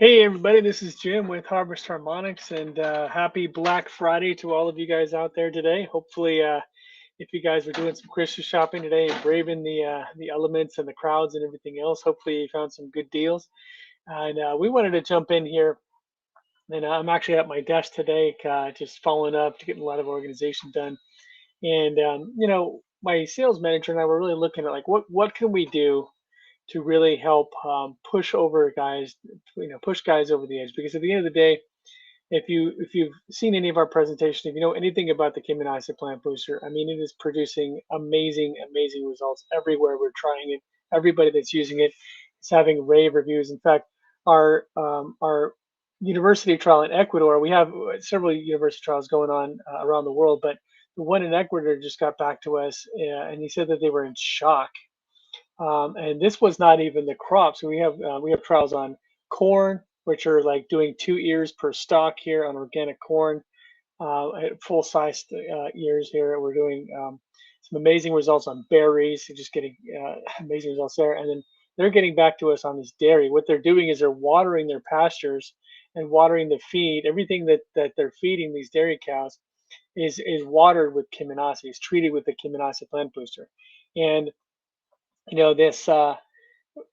Hey everybody, this is Jim with Harvest Harmonics, and happy Black Friday to all of you guys out there today. Hopefully, if you guys were doing some Christmas shopping today and braving the elements and the crowds and everything else, hopefully you found some good deals. And we wanted to jump in here, and I'm actually at my desk today, just following up to getting a lot of organization done. And my sales manager and I were really looking at like what can we do to really help push over guys, push guys over the edge. Because at the end of the day, if you've seen any of our presentation, if you know anything about the Cayman Acid Plant Booster, I mean, it is producing amazing results everywhere we're trying it. Everybody that's using it is having rave reviews. In fact, our university trial in Ecuador, we have several university trials going on around the world, but the one in Ecuador just got back to us, and he said that they were in shock, and this was not even the crop. So we have trials on corn, which are like doing 2 ears per stalk here on organic corn, at full size ears here. We're doing some amazing results on berries, so just getting amazing results there. And then they're getting back to us on this dairy. What they're doing is they're watering their pastures and watering the feed. Everything that they're feeding these dairy cows is watered with Kiminase, is treated with the Kiminase plant booster. And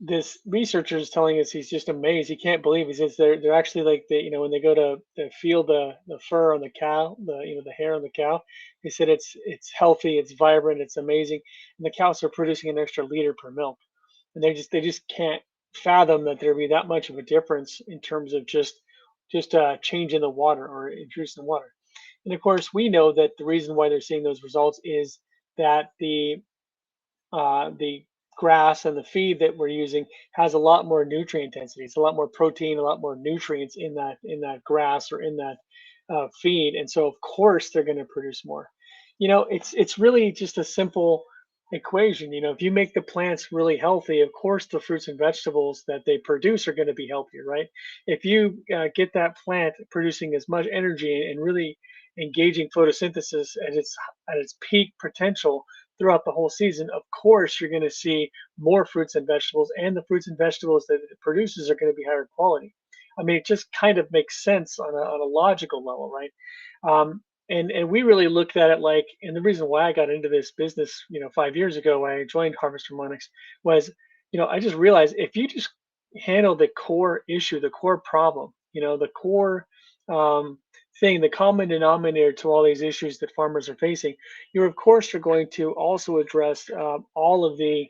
this researcher is telling us he's just amazed. He can't believe. He says they're actually like when they go to feel the fur on the cow, the hair on the cow. He said it's healthy, it's vibrant, it's amazing, and the cows are producing an extra liter per milk, and they just can't fathom that there'd be that much of a difference in terms of just changing the water or introducing the water. And of course, we know that the reason why they're seeing those results is that the grass and the feed that we're using has a lot more nutrient density. It's a lot more protein, a lot more nutrients in that grass or in that feed, and so of course they're going to produce more. It's really just a simple equation. If you make the plants really healthy, of course the fruits and vegetables that they produce are going to be healthier, right? If you get that plant producing as much energy and really engaging photosynthesis at its peak potential throughout the whole season, of course you're going to see more fruits and vegetables, and the fruits and vegetables that it produces are going to be higher quality. I mean, it just kind of makes sense on a logical level, right? And we really looked at it like, and the reason why I got into this business, 5 years ago when I joined Harvest Harmonics was, I just realized if you just handle the core issue, the core problem, the core um, thing, the common denominator to all these issues that farmers are facing, you of course are going to also address all of the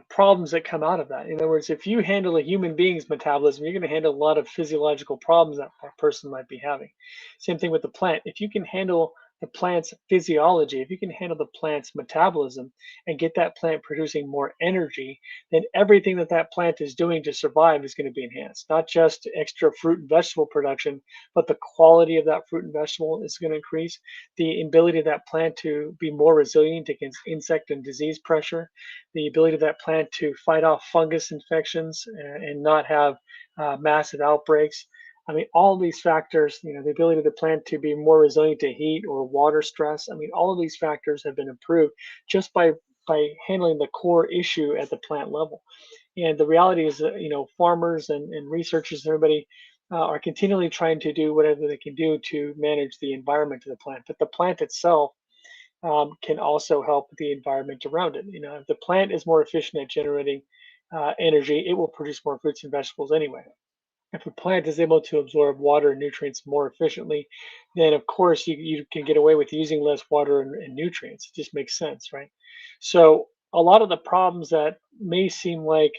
problems that come out of that. In other words, if you handle a human being's metabolism, you're going to handle a lot of physiological problems that a person might be having. Same thing with the plant. If you can handle the plant's physiology, if you can handle the plant's metabolism and get that plant producing more energy, then everything that plant is doing to survive is going to be enhanced. Not just extra fruit and vegetable production, but the quality of that fruit and vegetable is going to increase. The ability of that plant to be more resilient against insect and disease pressure, the ability of that plant to fight off fungus infections and not have massive outbreaks. I mean, all these factors, the ability of the plant to be more resilient to heat or water stress. I mean, all of these factors have been improved just by handling the core issue at the plant level. And the reality is that, farmers and researchers and everybody are continually trying to do whatever they can do to manage the environment of the plant. But the plant itself can also help the environment around it. If the plant is more efficient at generating energy, it will produce more fruits and vegetables anyway. If a plant is able to absorb water and nutrients more efficiently, then of course you can get away with using less water and nutrients. It just makes sense, right? So a lot of the problems that may seem like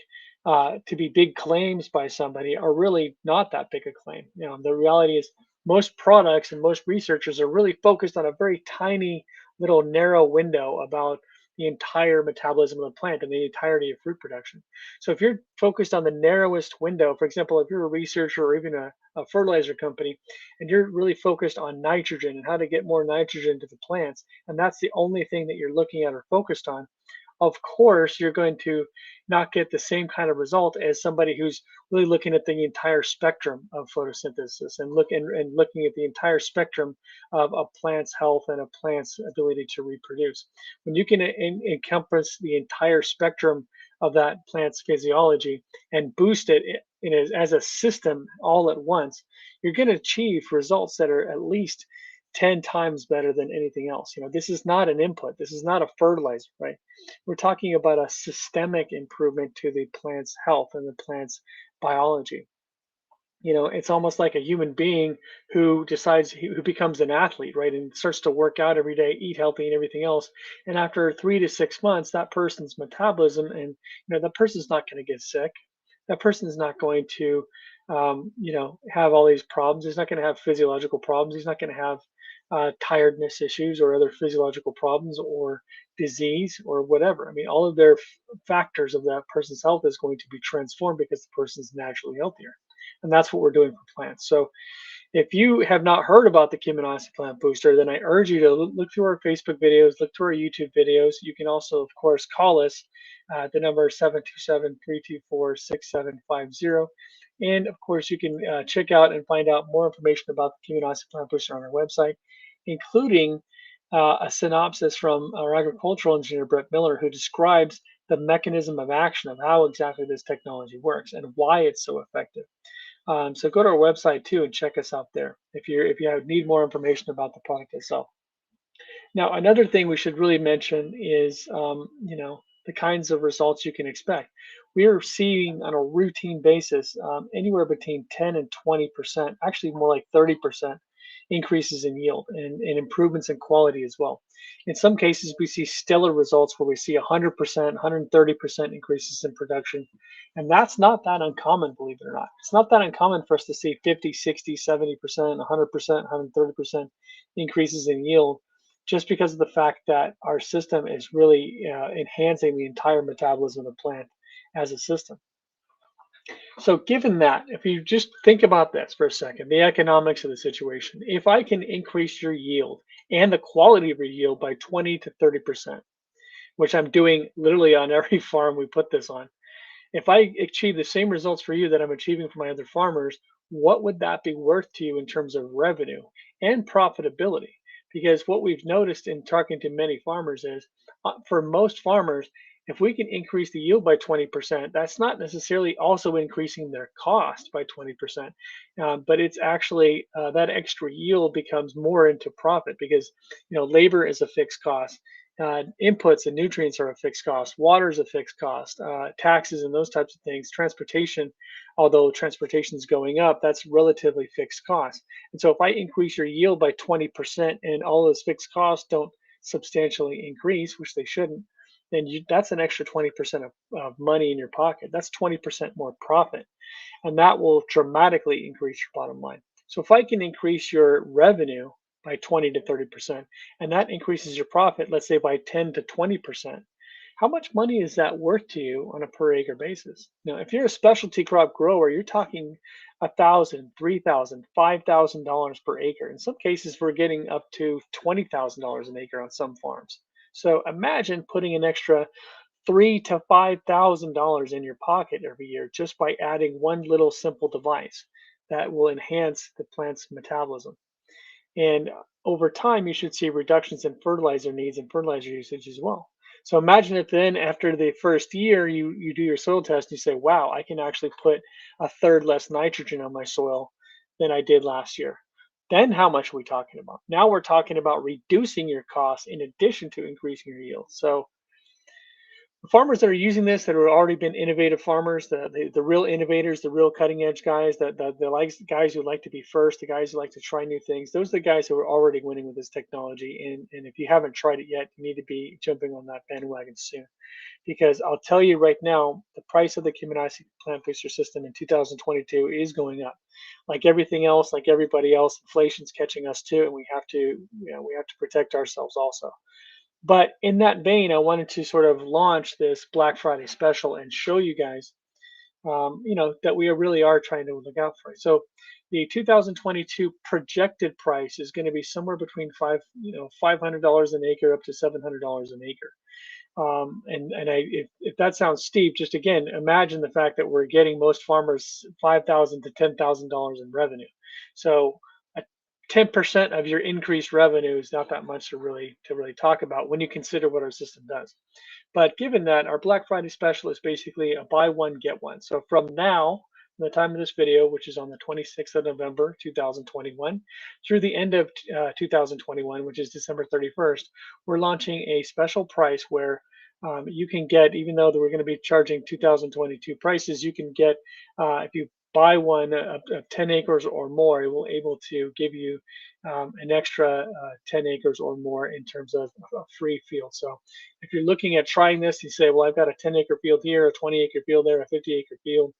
to be big claims by somebody are really not that big a claim. The reality is most products and most researchers are really focused on a very tiny little narrow window about the entire metabolism of the plant and the entirety of fruit production. So if you're focused on the narrowest window, for example, if you're a researcher or even a fertilizer company, and you're really focused on nitrogen and how to get more nitrogen to the plants, and that's the only thing that you're looking at or focused on, of course, you're going to not get the same kind of result as somebody who's really looking at the entire spectrum of photosynthesis and looking at the entire spectrum of a plant's health and a plant's ability to reproduce. When you can encompass the entire spectrum of that plant's physiology and boost it as a system all at once, you're going to achieve results that are at least 10 times better than anything else. This is not an input. This is not a fertilizer, right? We're talking about a systemic improvement to the plant's health and the plant's biology. It's almost like a human being who decides, who becomes an athlete, right? And starts to work out every day, eat healthy and everything else. And after 3 to 6 months, that person's metabolism, and that person's not going to get sick. That person is not going to, have all these problems. He's not going to have physiological problems. He's not going to have tiredness issues or other physiological problems or disease or whatever. I mean, all of their factors of that person's health is going to be transformed because the person's naturally healthier. And that's what we're doing for plants. So if you have not heard about the Kimonasi Plant Booster, then I urge you to look through our Facebook videos, look through our YouTube videos. You can also, of course, call us. The number is 727-324-6750. And of course, you can check out and find out more information about the Kimonasi Plant Booster on our website, including a synopsis from our agricultural engineer, Brett Miller, who describes the mechanism of action of how exactly this technology works and why it's so effective. So go to our website too and check us out there if you need more information about the product itself. Now, another thing we should really mention is the kinds of results you can expect. We are seeing on a routine basis anywhere between 10 and 20%, actually more like 30% increases in yield and improvements in quality as well. In some cases, we see stellar results where we see 100%, 130% increases in production. And that's not that uncommon, believe it or not. It's not that uncommon for us to see 50, 60, 70%, 100%, 130% increases in yield, just because of the fact that our system is really enhancing the entire metabolism of the plant as a system. So, given that, if you just think about this for a second, the economics of the situation, if I can increase your yield and the quality of your yield by 20 to 30%, which I'm doing literally on every farm we put this on, if I achieve the same results for you that I'm achieving for my other farmers, what would that be worth to you in terms of revenue and profitability? Because what we've noticed in talking to many farmers is for most farmers, if we can increase the yield by 20%, that's not necessarily also increasing their cost by 20%, but it's actually that extra yield becomes more into profit because labor is a fixed cost. Inputs and nutrients are a fixed cost. Water is a fixed cost. Taxes and those types of things. Transportation, although transportation is going up, that's relatively fixed cost. And so if I increase your yield by 20% and all those fixed costs don't substantially increase, which they shouldn't, then that's an extra 20% of money in your pocket. That's 20% more profit. And that will dramatically increase your bottom line. So if I can increase your revenue by 20 to 30%, and that increases your profit, let's say by 10 to 20%, how much money is that worth to you on a per acre basis? Now, if you're a specialty crop grower, you're talking $1,000, $3,000, $5,000 per acre. In some cases, we're getting up to $20,000 an acre on some farms. So imagine putting an extra $3,000 to $5,000 in your pocket every year just by adding one little simple device that will enhance the plant's metabolism. And over time, you should see reductions in fertilizer needs and fertilizer usage as well. So imagine if then after the first year you do your soil test and you say, wow, I can actually put a third less nitrogen on my soil than I did last year. Then how much are we talking about? Now we're talking about reducing your costs in addition to increasing your yield. So the farmers that are using this that have already been innovative farmers, the real innovators, the real cutting edge guys, the guys who like to be first, the guys who like to try new things, those are the guys who are already winning with this technology. And if you haven't tried it yet, you need to be jumping on that bandwagon soon. Because I'll tell you right now, the price of the Kimonasi plant booster system in 2022 is going up. Like everything else, like everybody else, inflation's catching us too, and we have to protect ourselves also. But in that vein, I wanted to sort of launch this Black Friday special and show you guys, that we really are trying to look out for it. So the 2022 projected price is going to be somewhere between $500 an acre up to $700 an acre. If that sounds steep, just again imagine the fact that we're getting most farmers $5,000 to $10,000 in revenue. So 10% of your increased revenue is not that much to really talk about when you consider what our system does. But given that, our Black Friday special is basically a buy one get one. So from now from the time of this video, which is on the 26th of November 2021, through the end of 2021, which is December 31st, we're launching a special price where you can get, even though that we're going to be charging 2022 prices, you can get, if you buy one of 10 acres or more, it will able to give you an extra 10 acres or more in terms of a free field. So if you're looking at trying this, you say, well, I've got a 10-acre field here, a 20-acre field there, a 50-acre field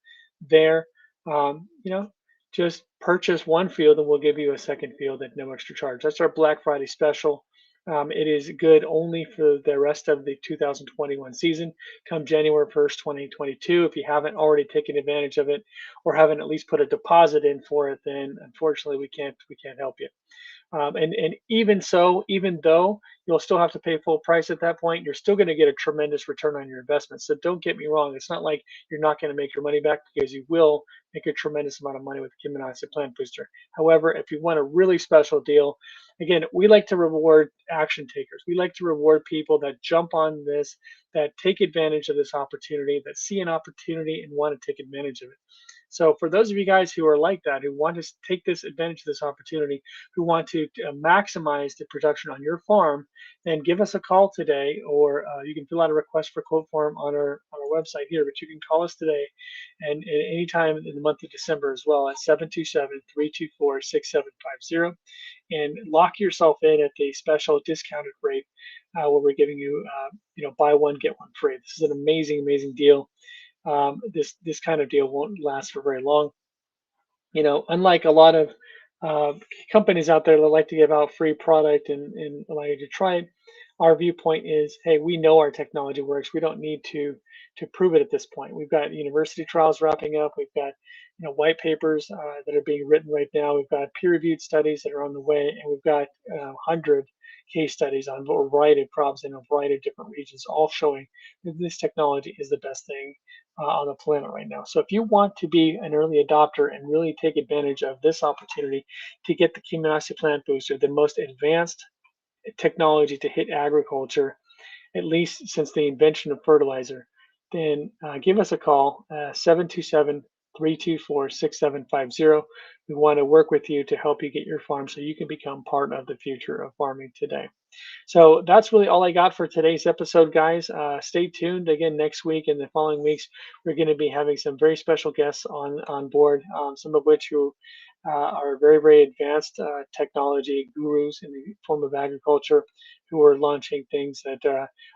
there, you know, just purchase one field and we'll give you a second field at no extra charge. That's our Black Friday special. It is good only for the rest of the 2021 season. Come January 1st, 2022, if you haven't already taken advantage of it or haven't at least put a deposit in for it, then unfortunately we can't help you. And even so, even though you'll still have to pay full price at that point, you're still going to get a tremendous return on your investment. So don't get me wrong. It's not like you're not going to make your money back because you will make a tremendous amount of money with the Kimmonasi Plant Booster. However, if you want a really special deal, again, we like to reward action takers. We like to reward people that jump on this, that take advantage of this opportunity, that see an opportunity and want to take advantage of it. So for those of you guys who are like that, who want to take this advantage of this opportunity, who want to maximize the production on your farm, then give us a call today, or you can fill out a request for quote form on our website here. But you can call us today, and at any time in the month of December as well at 727-324-6750, and lock yourself in at the special discounted rate where we're giving you, buy one get one free. This is an amazing, amazing deal. This kind of deal won't last for very long. Unlike a lot of uh, companies out there that like to give out free product and allow you to try it, our viewpoint is, hey, we know our technology works. We don't need to prove it at this point. We've got university trials wrapping up. We've got white papers that are being written right now. We've got peer-reviewed studies that are on the way, and we've got 100 case studies on a variety of crops in a variety of different regions, all showing that this technology is the best thing on the planet right now. So if you want to be an early adopter and really take advantage of this opportunity to get the Kimmonasi Plant Booster, the most advanced technology to hit agriculture, at least since the invention of fertilizer, then give us a call, 727 We want to work with you to help you get your farm so you can become part of the future of farming today. So that's really all I got for today's episode, guys. Stay tuned again next week and the following weeks. We're going to be having some very special guests on board, some of which who are very, very advanced technology gurus in the form of agriculture who are launching things that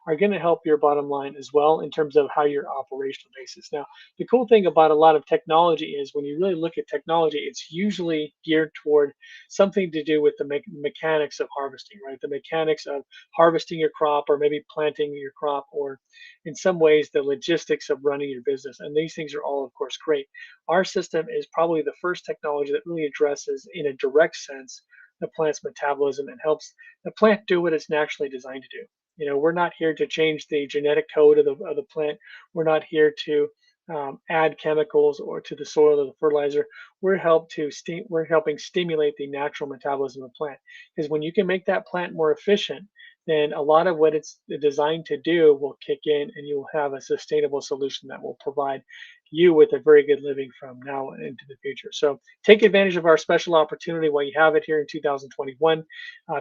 are going to help your bottom line as well in terms of how your operational basis. Now, the cool thing about a lot of technology is when you really look at technology, it's usually geared toward something to do with the mechanics of harvesting, right? The mechanics of harvesting your crop or maybe planting your crop, or in some ways, the logistics of running your business. And these things are all, of course, great. Our system is probably the first technology that really addresses, in a direct sense, the plant's metabolism and helps the plant do what it's naturally designed to do. We're not here to change the genetic code of the plant. We're not here to add chemicals or to the soil or the fertilizer. We're helping stimulate the natural metabolism of the plant. Because when you can make that plant more efficient, then a lot of what it's designed to do will kick in, and you will have a sustainable solution that will provide you with a very good living from now into the future. So take advantage of our special opportunity while you have it here in 2021,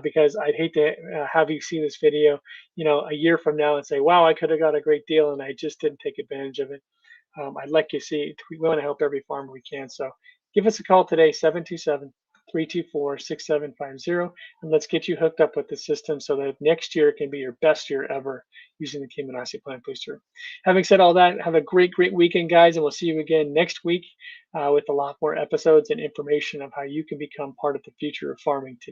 because I'd hate to have you see this video, a year from now and say, wow, I could have got a great deal and I just didn't take advantage of it. I'd like you to see, we want to help every farmer we can. So give us a call today, 727-324-6750, and let's get you hooked up with the system so that next year can be your best year ever using the Kimmonasi Plant Booster. Having said all that, have a great, great weekend, guys, and we'll see you again next week with a lot more episodes and information of how you can become part of the future of farming today.